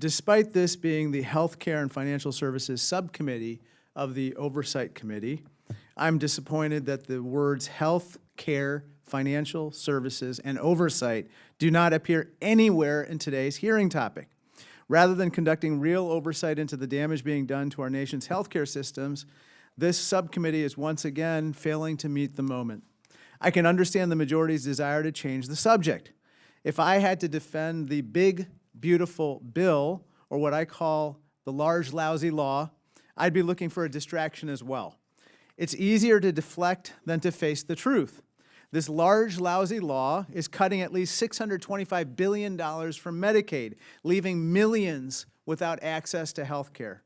Despite this being the Healthcare and Financial Services Subcommittee of the Oversight Committee, I'm disappointed that the words health, care, financial services, and oversight do not appear anywhere in today's hearing topic. Rather than conducting real oversight into the damage being done to our nation's healthcare systems, this subcommittee is once again failing to meet the moment. I can understand the majority's desire to change the subject. If I had to defend the big, beautiful bill, or what I call the large, lousy law, I'd be looking for a distraction as well. It's easier to deflect than to face the truth. This large, lousy law is cutting at least $625 billion from Medicaid, leaving millions without access to health care.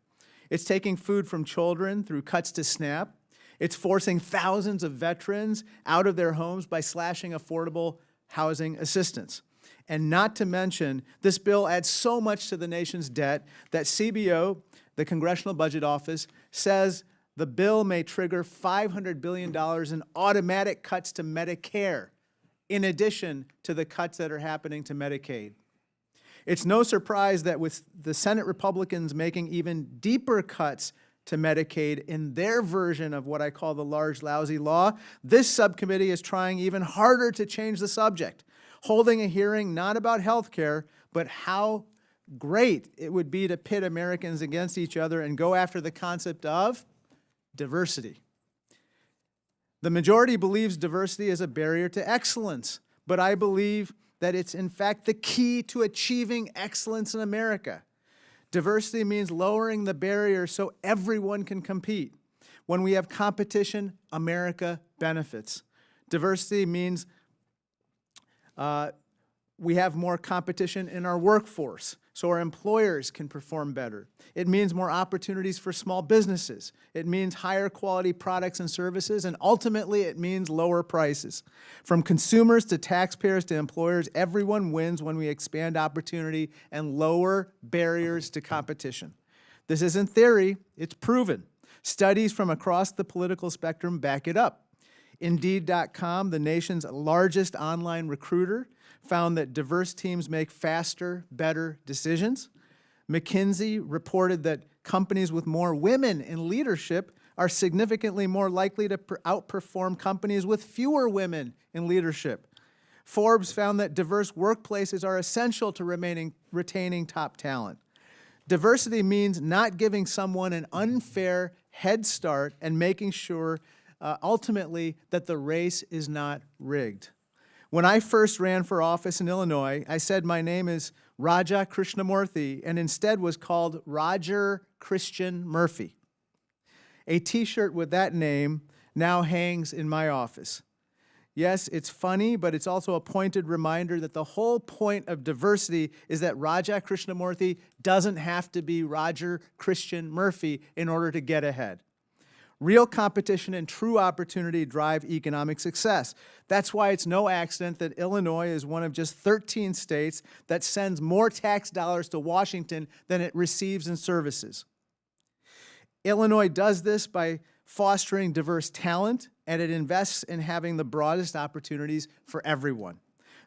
It's taking food from children through cuts to SNAP. It's forcing thousands of veterans out of their homes by slashing affordable housing assistance. And not to mention, this bill adds so much to the nation's debt that CBO, the Congressional Budget Office, says the bill may trigger $500 billion in automatic cuts to Medicare, in addition to the cuts that are happening to Medicaid. It's no surprise that with the Senate Republicans making even deeper cuts to Medicaid in their version of what I call the large, lousy law, this subcommittee is trying even harder to change the subject, holding a hearing not about health care, but how great it would be to pit Americans against each other and go after the concept of diversity. The majority believes diversity is a barrier to excellence, but I believe that it's in fact the key to achieving excellence in America. Diversity means lowering the barrier so everyone can compete. When we have competition, America benefits. Diversity means we have more competition in our workforce, so our employers can perform better. It means more opportunities for small businesses. It means higher quality products and services, and ultimately it means lower prices. From consumers to taxpayers to employers, everyone wins when we expand opportunity and lower barriers to competition. This isn't theory, it's proven. Studies from across the political spectrum back it up. Indeed.com, the nation's largest online recruiter, found that diverse teams make faster, better decisions. McKinsey reported that companies with more women in leadership are significantly more likely to outperform companies with fewer women in leadership. Forbes found that diverse workplaces are essential to retaining top talent. Diversity means not giving someone an unfair head start and making sure ultimately that the race is not rigged. When I first ran for office in Illinois, I said my name is Raja Krishnamoorthi and instead was called Roger Christian Murphy. A t-shirt with that name now hangs in my office. Yes, it's funny, but it's also a pointed reminder that the whole point of diversity is that Raja Krishnamoorthi doesn't have to be Roger Christian Murphy in order to get ahead. Real competition and true opportunity drive economic success. That's why it's no accident that Illinois is one of just 13 states that sends more tax dollars to Washington than it receives in services. Illinois does this by fostering diverse talent, and it invests in having the broadest opportunities for everyone.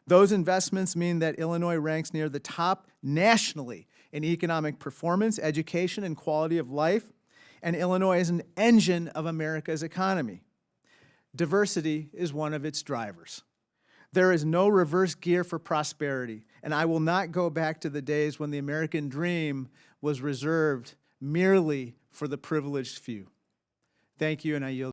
Those investments mean that Illinois ranks near the top nationally in economic performance, education, and quality of life. And Illinois is an engine of America's economy. Diversity is one of its drivers. There is no reverse gear for prosperity, and I will not go back to the days when the American dream was reserved merely for the privileged few. Thank you, and I yield.